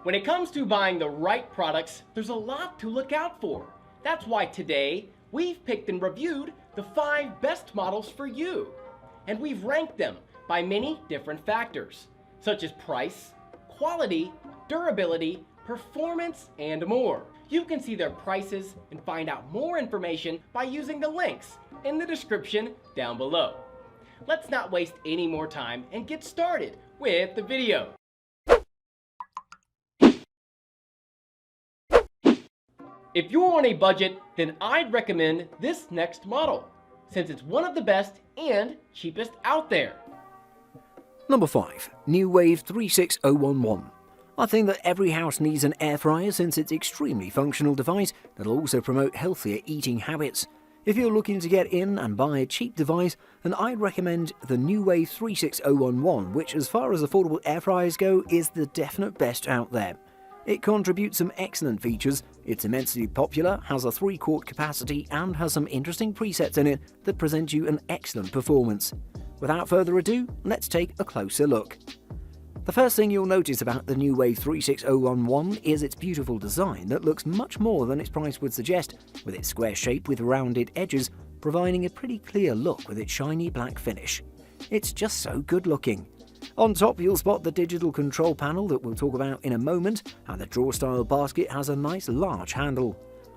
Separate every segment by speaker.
Speaker 1: When it comes to buying the right products, there's a lot to look out for. That's why today, we've picked and reviewed the 5 best models for you. And we've ranked them by many different factors, such as price, quality, durability, performance, and more. You can see their prices and find out more information by using the links in the description down below. Let's not waste any more time and get started with the video. If you're on a budget, then I'd recommend this next model, since it's one of the best and cheapest out there.
Speaker 2: Number 5. NuWave 36011. I think that every house needs an air fryer since it's an extremely functional device that'll also promote healthier eating habits. If you're looking to get in and buy a cheap device, then I'd recommend the NuWave 36011, which as far as affordable air fryers go is the definite best out there. It contributes some excellent features, it's immensely popular, has a 3-quart capacity and has some interesting presets in it that present you an excellent performance. Without further ado, let's take a closer look. The first thing you'll notice about the NuWave 36011 is its beautiful design that looks much more than its price would suggest, with its square shape with rounded edges, providing a pretty clear look with its shiny black finish. It's just so good looking. On top you'll spot the digital control panel that we'll talk about in a moment, and the drawer-style basket has a nice large handle.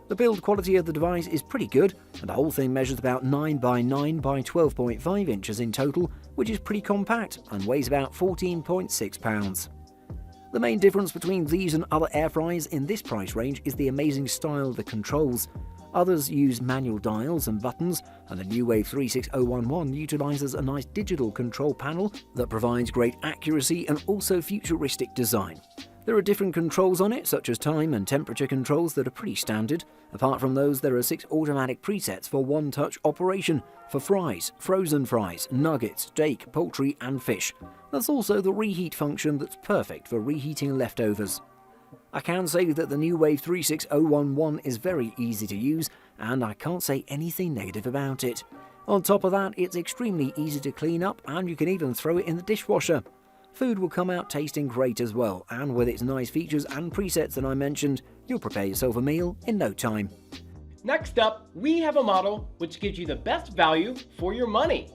Speaker 2: The build quality of the device is pretty good, and the whole thing measures about 9 by 9 by 12.5 inches in total, which is pretty compact and weighs about 14.6 pounds. The main difference between these and other air fryers in this price range is the amazing style of the controls. Others use manual dials and buttons, and the NuWave 36011 utilizes a nice digital control panel that provides great accuracy and also futuristic design. There are different controls on it, such as time and temperature controls that are pretty standard. Apart from those, there are 6 automatic presets for one-touch operation for fries, frozen fries, nuggets, steak, poultry and fish. There's also the reheat function that's perfect for reheating leftovers. I can say that the NuWave 36011 is very easy to use, and I can't say anything negative about it. On top of that, it's extremely easy to clean up, and you can even throw it in the dishwasher. Food will come out tasting great as well, and with its nice features and presets that I mentioned, you'll prepare yourself a meal in no time.
Speaker 1: Next up, we have a model which gives you the best value for your money.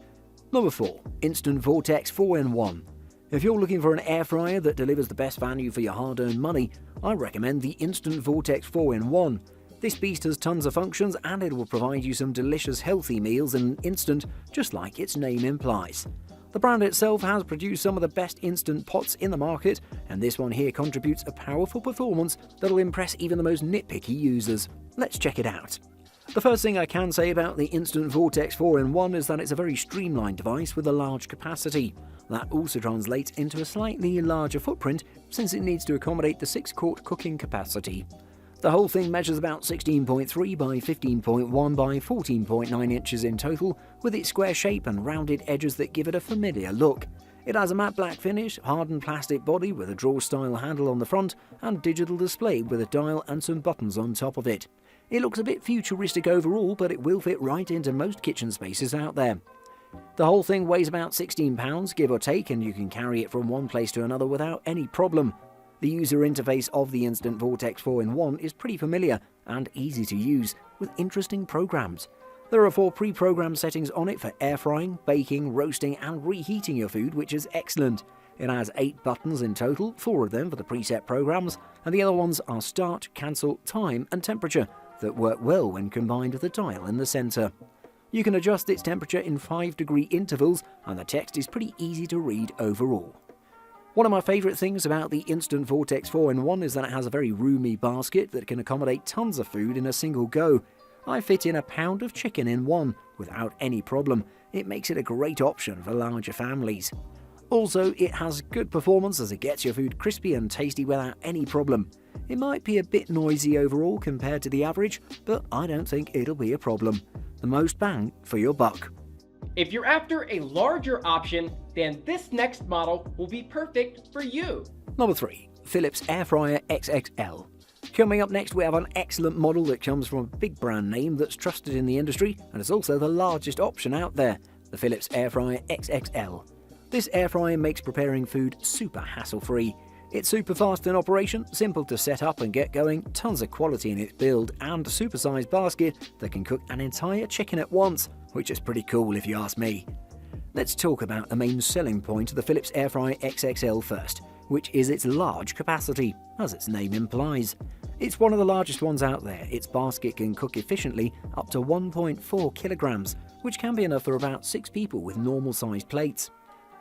Speaker 2: Number 4. Instant Vortex 4-in-1. If you're looking for an air fryer that delivers the best value for your hard-earned money, I recommend the Instant Vortex 4-in-1. This beast has tons of functions and it will provide you some delicious healthy meals in an instant, just like its name implies. The brand itself has produced some of the best instant pots in the market, and this one here contributes a powerful performance that'll impress even the most nitpicky users. Let's check it out. The first thing I can say about the Instant Vortex 4-in-1 is that it's a very streamlined device with a large capacity. That also translates into a slightly larger footprint since it needs to accommodate the 6-quart cooking capacity. The whole thing measures about 16.3 by 15.1 by 14.9 inches in total, with its square shape and rounded edges that give it a familiar look. It has a matte black finish, hardened plastic body with a drawer-style handle on the front, and digital display with a dial and some buttons on top of it. It looks a bit futuristic overall, but it will fit right into most kitchen spaces out there. The whole thing weighs about 16 pounds, give or take, and you can carry it from one place to another without any problem. The user interface of the Instant Vortex 4-in-1 is pretty familiar and easy to use, with interesting programs. There are 4 pre-programmed settings on it for air frying, baking, roasting and reheating your food, which is excellent. It has 8 buttons in total, 4 of them for the preset programs, and the other ones are start, cancel, time and temperature that work well when combined with the dial in the centre. You can adjust its temperature in 5-degree intervals, and the text is pretty easy to read overall. One of my favourite things about the Instant Vortex 4-in-1 is that it has a very roomy basket that can accommodate tons of food in a single go. I fit in a pound of chicken in one without any problem. It makes it a great option for larger families. Also, it has good performance as it gets your food crispy and tasty without any problem. It might be a bit noisy overall compared to the average, but I don't think it'll be a problem. The most bang for your buck.
Speaker 1: If you're after a larger option, then this next model will be perfect for you.
Speaker 2: Number 3. Philips Air Fryer XXL. Coming up next, we have an excellent model that comes from a big brand name that's trusted in the industry and is also the largest option out there, the Philips Air Fryer XXL. This air fryer makes preparing food super hassle-free. It's super fast in operation, simple to set up and get going, tons of quality in its build, and a supersized basket that can cook an entire chicken at once, which is pretty cool if you ask me. Let's talk about the main selling point of the Philips Airfryer XXL first, which is its large capacity, as its name implies. It's one of the largest ones out there. Its basket can cook efficiently up to 1.4 kilograms, which can be enough for about 6 people with normal-sized plates.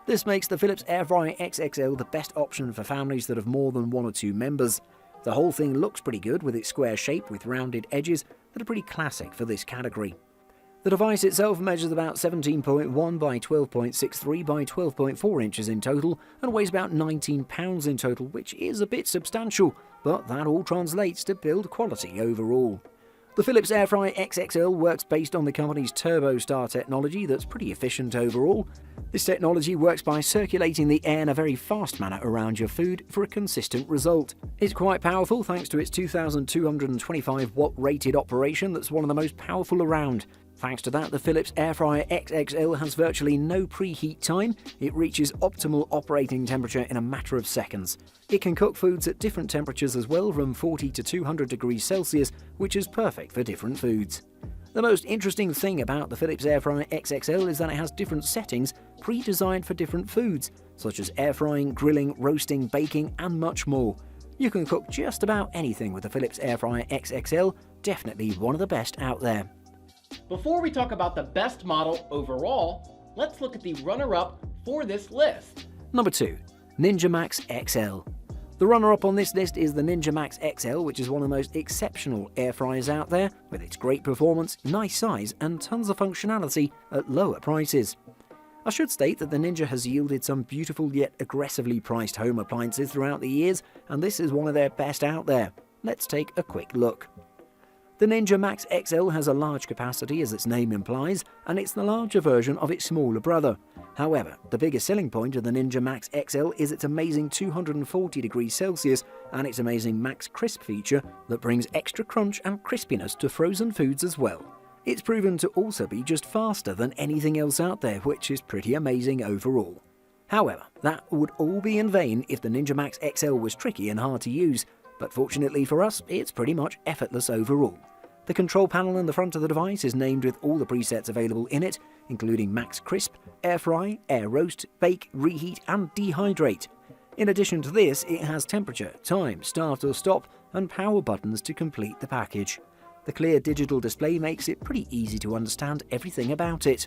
Speaker 2: This makes the Philips Airfryer XXL the best option for families that have more than 1 or 2 members. The whole thing looks pretty good with its square shape with rounded edges that are pretty classic for this category. The device itself measures about 17.1 by 12.63 by 12.4 inches in total and weighs about 19 pounds in total, which is a bit substantial, but that all translates to build quality overall. The Philips Airfryer XXL works based on the company's TurboStar technology that's pretty efficient overall. This technology works by circulating the air in a very fast manner around your food for a consistent result. It's quite powerful thanks to its 2225 watt rated operation that's one of the most powerful around. Thanks to that, the Philips Airfryer XXL has virtually no preheat time. It reaches optimal operating temperature in a matter of seconds. It can cook foods at different temperatures as well, from 40 to 200 degrees Celsius, which is perfect for different foods. The most interesting thing about the Philips Airfryer XXL is that it has different settings pre-designed for different foods, such as air frying, grilling, roasting, baking, and much more. You can cook just about anything with the Philips Airfryer XXL, definitely one of the best out there.
Speaker 1: Before we talk about the best model overall, let's look at the runner-up for this list.
Speaker 2: Number 2. Ninja Max XL. The runner-up on this list is the Ninja Max XL, which is one of the most exceptional air fryers out there, with its great performance, nice size, and tons of functionality at lower prices. I should state that the Ninja has yielded some beautiful yet aggressively priced home appliances throughout the years, and this is one of their best out there. Let's take a quick look. The Ninja Max XL has a large capacity, as its name implies, and it's the larger version of its smaller brother. However, the biggest selling point of the Ninja Max XL is its amazing 240 degrees Celsius and its amazing Max Crisp feature that brings extra crunch and crispiness to frozen foods as well. It's proven to also be just faster than anything else out there, which is pretty amazing overall. However, that would all be in vain if the Ninja Max XL was tricky and hard to use, but fortunately for us, it's pretty much effortless overall. The control panel in the front of the device is named with all the presets available in it, including Max Crisp, Air Fry, Air Roast, Bake, Reheat, and Dehydrate. In addition to this, it has temperature, time, start or stop, and power buttons to complete the package. The clear digital display makes it pretty easy to understand everything about it.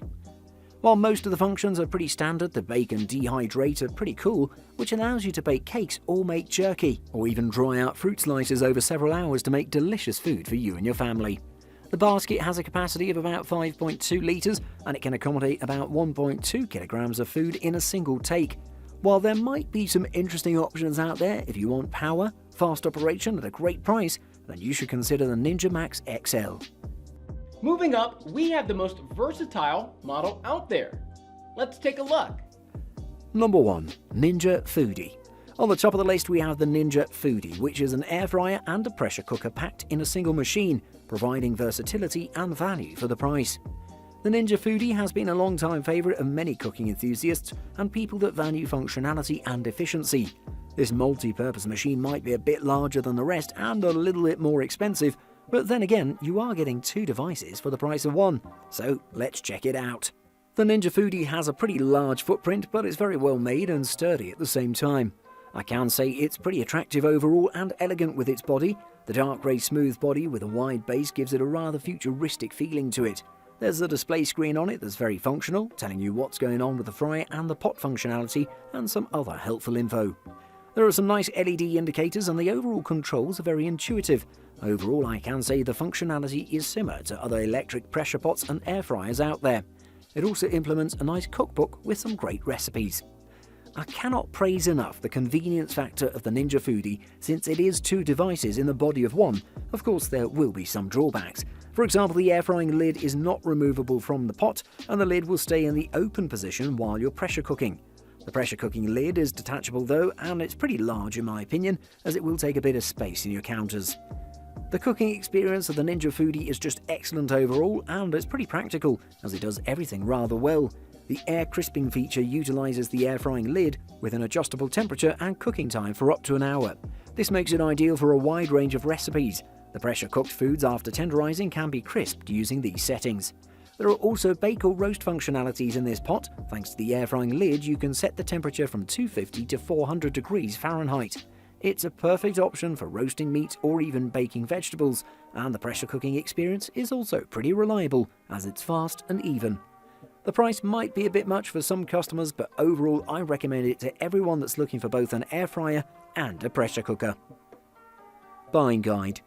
Speaker 2: While most of the functions are pretty standard, the bake and dehydrate are pretty cool, which allows you to bake cakes or make jerky, or even dry out fruit slices over several hours to make delicious food for you and your family. The basket has a capacity of about 5.2 litres, and it can accommodate about 1.2 kilograms of food in a single take. While there might be some interesting options out there if you want power, fast operation at a great price, then you should consider the Ninja Max XL.
Speaker 1: Moving up, we have the most versatile model out there. Let's take a look.
Speaker 2: Number 1. Ninja Foodi. On the top of the list we have the Ninja Foodi, which is an air fryer and a pressure cooker packed in a single machine, providing versatility and value for the price. The Ninja Foodi has been a long-time favourite of many cooking enthusiasts and people that value functionality and efficiency. This multi-purpose machine might be a bit larger than the rest and a little bit more expensive, but then again, you are getting 2 devices for the price of 1, so let's check it out. The Ninja Foodi has a pretty large footprint, but it's very well made and sturdy at the same time. I can say it's pretty attractive overall and elegant with its body. The dark grey smooth body with a wide base gives it a rather futuristic feeling to it. There's a display screen on it that's very functional, telling you what's going on with the fryer and the pot functionality and some other helpful info. There are some nice LED indicators and the overall controls are very intuitive. Overall, I can say the functionality is similar to other electric pressure pots and air fryers out there. It also implements a nice cookbook with some great recipes. I cannot praise enough the convenience factor of the Ninja Foodi since it is 2 devices in the body of 1. Of course, there will be some drawbacks. For example, the air frying lid is not removable from the pot and the lid will stay in the open position while you're pressure cooking. The pressure cooking lid is detachable though, and it's pretty large in my opinion, as it will take a bit of space in your counters. The cooking experience of the Ninja Foodi is just excellent overall, and it's pretty practical, as it does everything rather well. The air crisping feature utilizes the air frying lid with an adjustable temperature and cooking time for up to an hour. This makes it ideal for a wide range of recipes. The pressure-cooked foods after tenderizing can be crisped using these settings. There are also bake or roast functionalities in this pot. Thanks to the air frying lid, you can set the temperature from 250 to 400 degrees Fahrenheit. It's a perfect option for roasting meat or even baking vegetables, and the pressure cooking experience is also pretty reliable as it's fast and even. The price might be a bit much for some customers, but overall I recommend it to everyone that's looking for both an air fryer and a pressure cooker. Buying guide.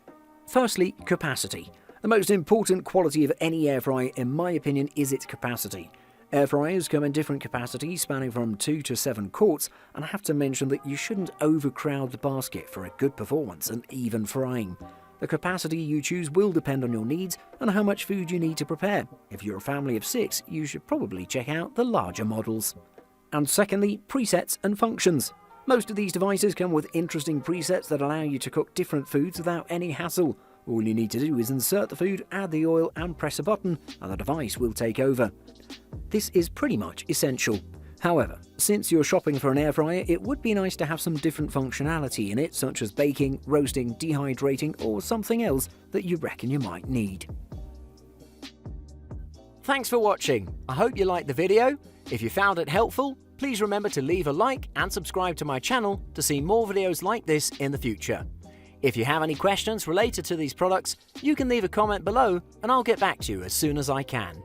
Speaker 2: Firstly, capacity. The most important quality of any air fryer, in my opinion, is its capacity. Air fryers come in different capacities spanning from 2 to 7 quarts, and I have to mention that you shouldn't overcrowd the basket for a good performance and even frying. The capacity you choose will depend on your needs and how much food you need to prepare. If you're a family of 6, you should probably check out the larger models. And secondly, presets and functions. Most of these devices come with interesting presets that allow you to cook different foods without any hassle. All you need to do is insert the food, add the oil and press a button, and the device will take over. This is pretty much essential. However, since you're shopping for an air fryer, it would be nice to have some different functionality in it, such as baking, roasting, dehydrating, or something else that you reckon you might need. Thanks for watching. I hope you liked the video. If you found it helpful, please remember to leave a like and subscribe to my channel to see more videos like this in the future. If you have any questions related to these products, you can leave a comment below and I'll get back to you as soon as I can.